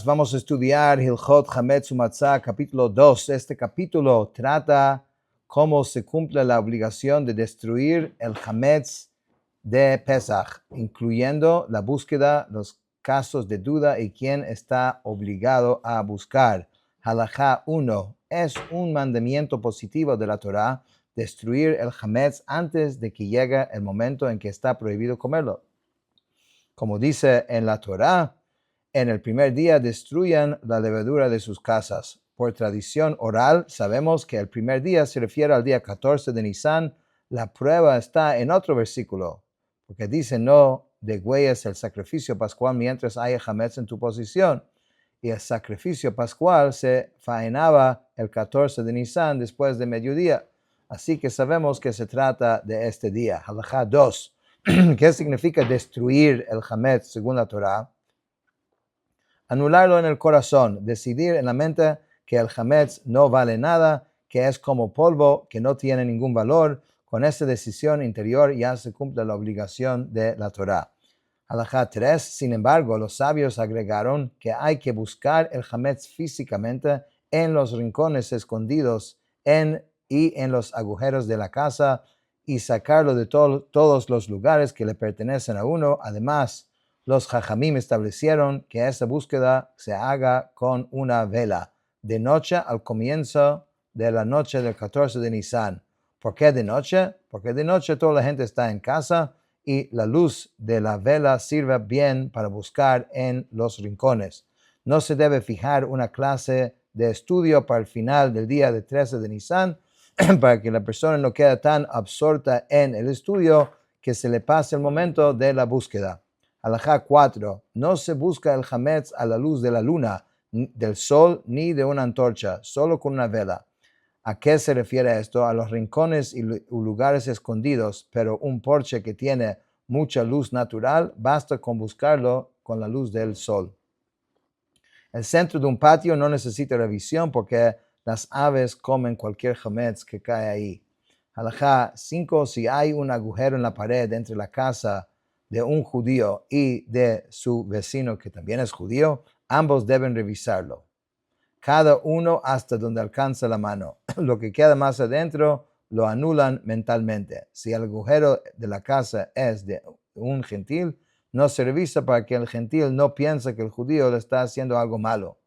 Vamos a estudiar Hilchot Hametz Umatzah, capítulo 2. Este capítulo trata cómo se cumple la obligación de destruir el Hametz de Pesach, incluyendo la búsqueda, los casos de duda y quién está obligado a buscar. Halajá 1. Es un mandamiento positivo de la Torá destruir el Hametz antes de que llegue el momento en que está prohibido comerlo. Como dice en la Torá, en el primer día destruyan la levadura de sus casas. Por tradición oral, sabemos que el primer día se refiere al día 14 de Nisan. La prueba está en otro versículo, porque dice, no degüelles el sacrificio pascual mientras haya hametz en tu posesión. Y el sacrificio pascual se faenaba el 14 de Nisan después de mediodía. Así que sabemos que se trata de este día. Halajá 2. ¿Qué significa destruir el hametz según la Torá? Anularlo en el corazón, decidir en la mente que el hametz no vale nada, que es como polvo, que no tiene ningún valor. Con esta decisión interior ya se cumple la obligación de la Torá. Halajá 3. Sin embargo, los sabios agregaron que hay que buscar el hametz físicamente en los rincones escondidos y en los agujeros de la casa y sacarlo de todos los lugares que le pertenecen a uno. Además, los jajamim establecieron que esa búsqueda se haga con una vela, de noche al comienzo de la noche del 14 de Nisan. ¿Por qué de noche? Porque de noche toda la gente está en casa y la luz de la vela sirve bien para buscar en los rincones. No se debe fijar una clase de estudio para el final del día de 13 de Nisan para que la persona no quede tan absorta en el estudio que se le pase el momento de la búsqueda. Halajá 4. No se busca el hametz a la luz de la luna, del sol ni de una antorcha, solo con una vela. ¿A qué se refiere esto? A los rincones y lugares escondidos, pero un porche que tiene mucha luz natural, basta con buscarlo con la luz del sol. El centro de un patio no necesita revisión porque las aves comen cualquier hametz que cae ahí. Halajá 5. Si hay un agujero en la pared entre la casa de un judío y de su vecino que también es judío, ambos deben revisarlo. Cada uno hasta donde alcanza la mano. Lo que queda más adentro lo anulan mentalmente. Si el agujero de la casa es de un gentil, no se revisa para que el gentil no piense que el judío le está haciendo algo malo.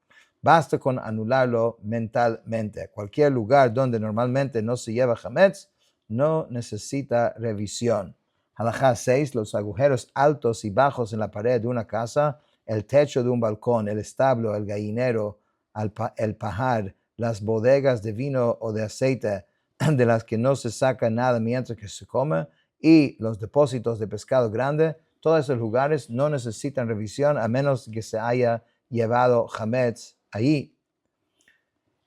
Basta con anularlo mentalmente. Cualquier lugar donde normalmente no se lleva hametz no necesita revisión. Halajá 6. Los agujeros altos y bajos en la pared de una casa, el techo de un balcón, el establo, el gallinero, el pajar, las bodegas de vino o de aceite de las que no se saca nada mientras que se come, y los depósitos de pescado grande, todos esos lugares no necesitan revisión a menos que se haya llevado hametz ahí.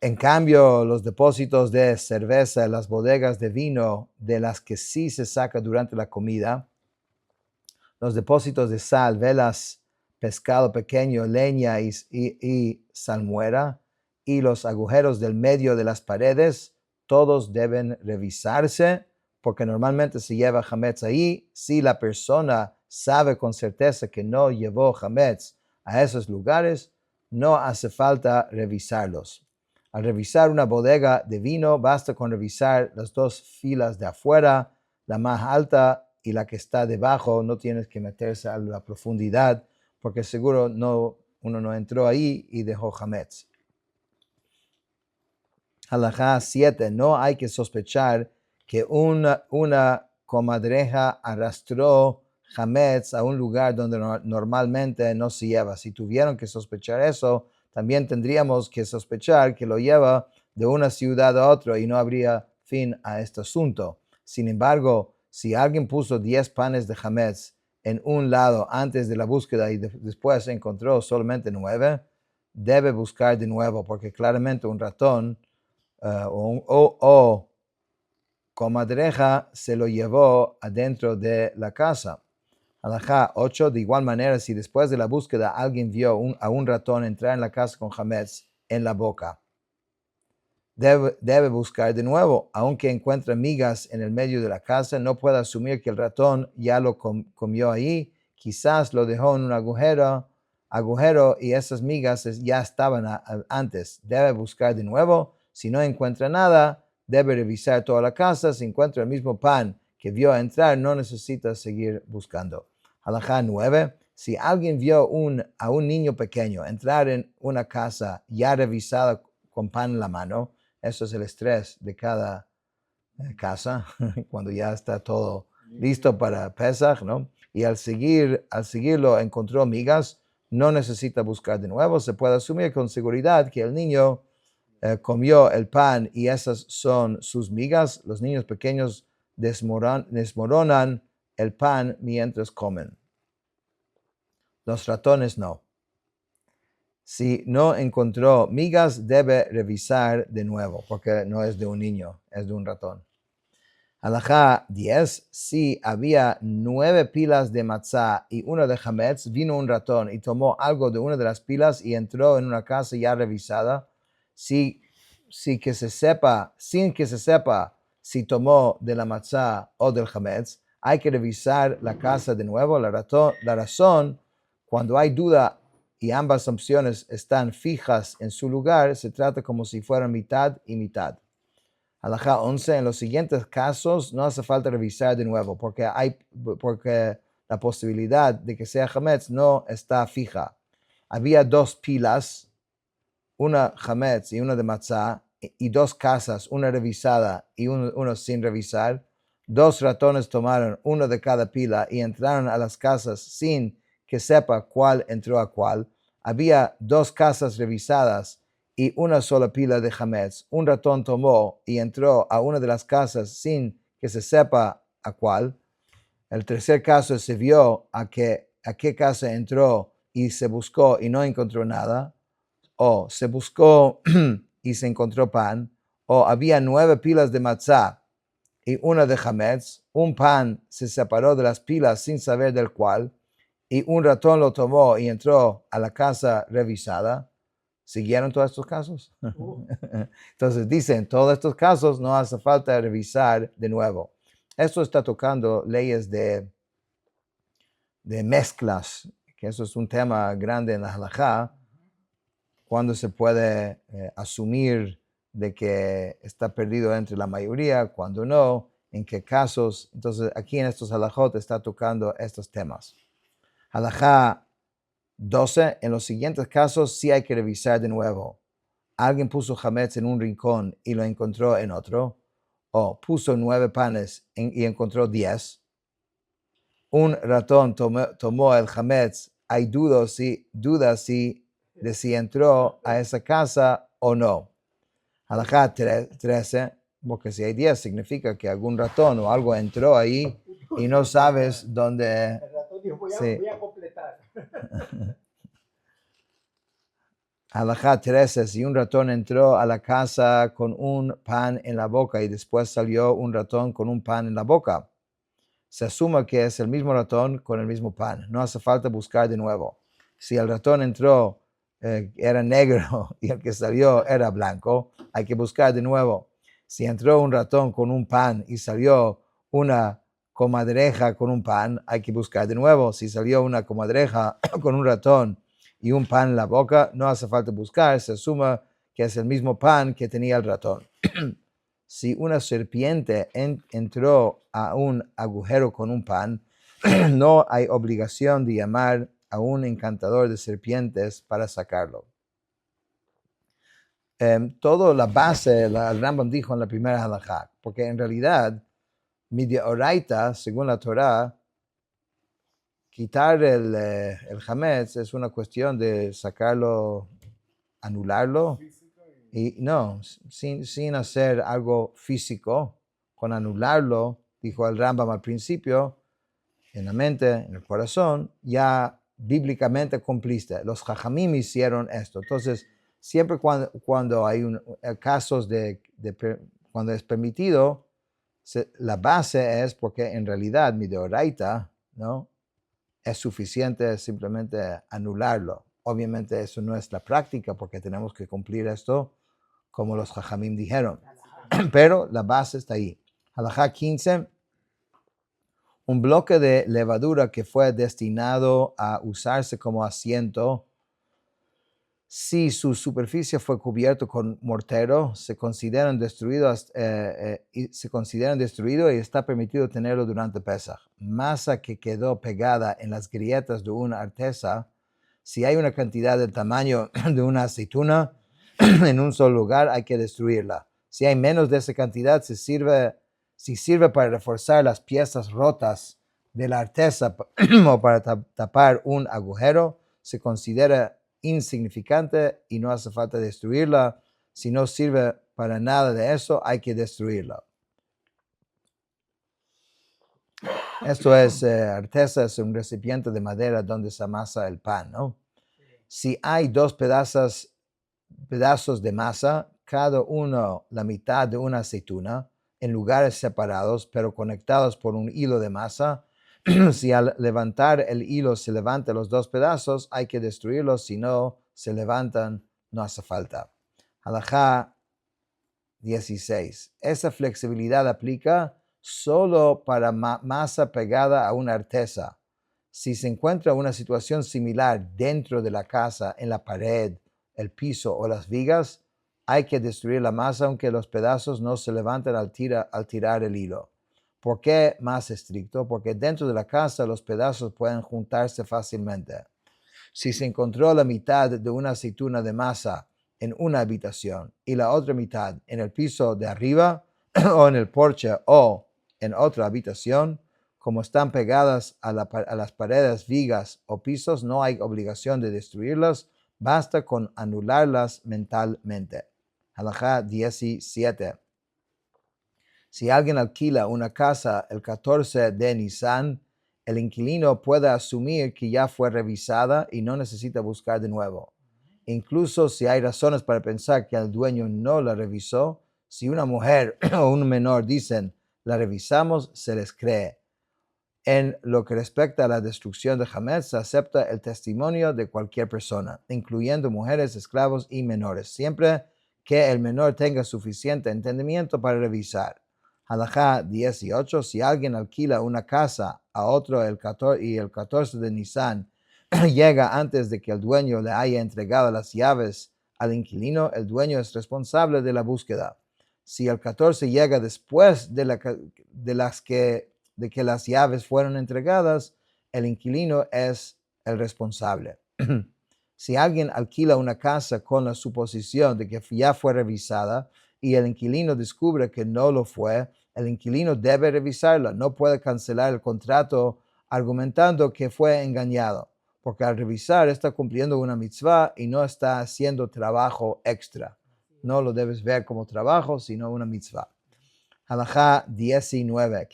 En cambio, los depósitos de cerveza, las bodegas de vino de las que sí se saca durante la comida, los depósitos de sal, velas, pescado pequeño, leña y salmuera, y los agujeros del medio de las paredes, todos deben revisarse, porque normalmente se lleva hametz ahí. Si la persona sabe con certeza que no llevó hametz a esos lugares, no hace falta revisarlos. Al revisar una bodega de vino, basta con revisar las dos filas de afuera, la más alta y la que está debajo. No tienes que meterse a la profundidad, porque seguro uno no entró ahí y dejó hametz. Halajá 7. No hay que sospechar que una comadreja arrastró hametz a un lugar donde normalmente no se lleva. Si tuvieron que sospechar eso, también tendríamos que sospechar que lo lleva de una ciudad a otra y no habría fin a este asunto. Sin embargo, si alguien puso 10 panes de hametz en un lado antes de la búsqueda y después encontró solamente 9, debe buscar de nuevo, porque claramente un ratón o comadreja se lo llevó adentro de la casa. Halajá 8. De igual manera, si después de la búsqueda alguien vio a un ratón entrar en la casa con hametz en la boca, debe buscar de nuevo. Aunque encuentre migas en el medio de la casa, no puede asumir que el ratón ya lo comió ahí. Quizás lo dejó en un agujero agujero y esas migas ya estaban antes. Debe buscar de nuevo. Si no encuentra nada, debe revisar toda la casa. Si encuentra el mismo pan que vio entrar, no necesita seguir buscando. Halajá 9. Si alguien vio a un niño pequeño entrar en una casa ya revisada con pan en la mano, eso es el estrés de cada casa, cuando ya está todo listo para Pesach, ¿no? Y al seguirlo encontró migas, no necesita buscar de nuevo, se puede asumir con seguridad que el niño comió el pan y esas son sus migas. Los niños pequeños desmoronan el pan mientras comen. Los ratones no. Si no encontró migas, debe revisar de nuevo, porque no es de un niño, es de un ratón. Halajá 10. Si había 9 pilas de matzá y una de hametz, vino un ratón y tomó algo de una de las pilas y entró en una casa ya revisada, sin que se sepa si tomó de la matzá o del hametz, hay que revisar la casa de nuevo. La razón, cuando hay duda y ambas opciones están fijas en su lugar, se trata como si fueran mitad y mitad. Halajá 11. En los siguientes casos no hace falta revisar de nuevo porque la posibilidad de que sea hametz no está fija. Había 2 pilas, una hametz y una de matzá, y 2 casas, una revisada y uno sin revisar. 2 ratones tomaron uno de cada pila y entraron a las casas sin que sepa cuál entró a cuál. Había 2 casas revisadas y una sola pila de hametz. Un ratón tomó y entró a una de las casas sin que se sepa a cuál. El tercer caso se vio a qué casa entró y se buscó y no encontró nada. O se buscó y se encontró pan. O había 9 pilas de matzá y una de hametz. Un pan se separó de las pilas sin saber del cual. Y un ratón lo tomó y entró a la casa revisada. ¿Siguieron todos estos casos? Entonces dicen, en todos estos casos no hace falta revisar de nuevo. Esto está tocando leyes de mezclas, que eso es un tema grande en la halajá, cuando se puede asumir de que está perdido entre la mayoría, cuando no, en qué casos. Entonces aquí en estos halajot está tocando estos temas. Halajá 12. En los siguientes casos sí hay que revisar de nuevo. Alguien puso hametz en un rincón y lo encontró en otro. O puso 9 panes y encontró 10. Un ratón tomó el hametz. Hay dudas de si entró a esa casa o no. Halajá 13. Porque si hay 10 significa que algún ratón o algo entró ahí y no sabes dónde. El ratón dijo, voy a completar. Halajá 13. Si un ratón entró a la casa con un pan en la boca y después salió un ratón con un pan en la boca, se asume que es el mismo ratón con el mismo pan. No hace falta buscar de nuevo. Si el ratón entró, era negro y el que salió era blanco, hay que buscar de nuevo. Si entró un ratón con un pan y salió una comadreja con un pan, hay que buscar de nuevo. Si salió una comadreja con un ratón y un pan en la boca, no hace falta buscar, se asume que es el mismo pan que tenía el ratón. Si una serpiente entró a un agujero con un pan, no hay obligación de llamar a un encantador de serpientes para sacarlo. Todo la base, el Rambam dijo en la primera halajá, porque en realidad, midioraita, según la Torah, quitar el hametz es una cuestión de sacarlo, anularlo, y no, sin hacer algo físico, con anularlo, dijo el Rambam al principio, en la mente, en el corazón, ya bíblicamente cumpliste. Los jajamim hicieron esto. Entonces, siempre cuando hay casos cuando es permitido, la base es porque en realidad mi deoraita, ¿no? Es suficiente simplemente anularlo. Obviamente eso no es la práctica porque tenemos que cumplir esto como los jajamim dijeron. Pero la base está ahí. Halajá 15. Un bloque de levadura que fue destinado a usarse como asiento Si su superficie fue cubierta con mortero, se consideran destruidos y está permitido tenerlo durante Pesaj. Masa que quedó pegada en las grietas de una artesa, si hay una cantidad del tamaño de una aceituna en un solo lugar, hay que destruirla. Si hay menos de esa cantidad, si sirve para reforzar las piezas rotas de la artesa o para tapar un agujero, se considera insignificante y no hace falta destruirla. Si no sirve para nada de eso, hay que destruirla. Esto es, artesa es un recipiente de madera donde se amasa el pan, ¿no? Si hay dos pedazos de masa, cada uno la mitad de una aceituna, en lugares separados, pero conectados por un hilo de masa, si al levantar el hilo se levantan los dos pedazos, hay que destruirlos. Si no se levantan, no hace falta. Halajá 16. Esa flexibilidad aplica solo para masa pegada a una artesa. Si se encuentra una situación similar dentro de la casa, en la pared, el piso o las vigas, hay que destruir la masa aunque los pedazos no se levanten al tirar el hilo. ¿Por qué más estricto? Porque dentro de la casa los pedazos pueden juntarse fácilmente. Si se encontró la mitad de una aceituna de masa en una habitación y la otra mitad en el piso de arriba o en el porche o en otra habitación, como están pegadas a las paredes, vigas o pisos, no hay obligación de destruirlas, basta con anularlas mentalmente. Halajá 17. Si alguien alquila una casa el 14 de Nisan, el inquilino puede asumir que ya fue revisada y no necesita buscar de nuevo. Incluso si hay razones para pensar que el dueño no la revisó, si una mujer o un menor dicen, la revisamos, se les cree. En lo que respecta a la destrucción de Hametz, se acepta el testimonio de cualquier persona, incluyendo mujeres, esclavos y menores, siempre que el menor tenga suficiente entendimiento para revisar. Halajá 18. Si alguien alquila una casa a otro el 14 de Nisan llega antes de que el dueño le haya entregado las llaves al inquilino, el dueño es responsable de la búsqueda. Si el 14 llega después de que las llaves fueron entregadas, el inquilino es el responsable. Si alguien alquila una casa con la suposición de que ya fue revisada y el inquilino descubre que no lo fue, el inquilino debe revisarla. No puede cancelar el contrato argumentando que fue engañado, porque al revisar está cumpliendo una mitzvah y no está haciendo trabajo extra. No lo debes ver como trabajo, sino una mitzvah. Halajá 19.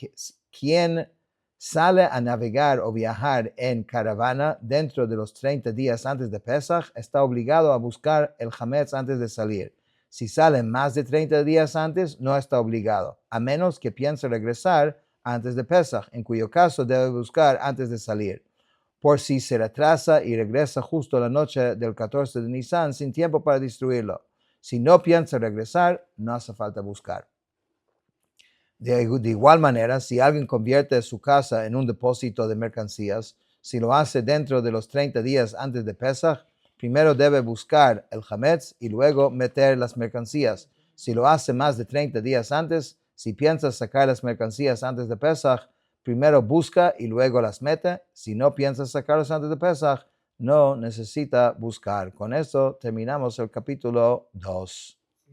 Quien sale a navegar o viajar en caravana dentro de los 30 días antes de Pesaj está obligado a buscar el Hametz antes de salir. Si sale más de 30 días antes, no está obligado, a menos que piense regresar antes de Pesaj, en cuyo caso debe buscar antes de salir. Por si se retrasa y regresa justo la noche del 14 de Nisan sin tiempo para destruirlo. Si no piensa regresar, no hace falta buscar. De igual manera, si alguien convierte su casa en un depósito de mercancías, si lo hace dentro de los 30 días antes de Pesaj, primero debe buscar el Hametz y luego meter las mercancías. Si lo hace más de 30 días antes, si piensa sacar las mercancías antes de Pesaj, primero busca y luego las mete. Si no piensa sacarlas antes de Pesaj, no necesita buscar. Con eso terminamos el capítulo 2.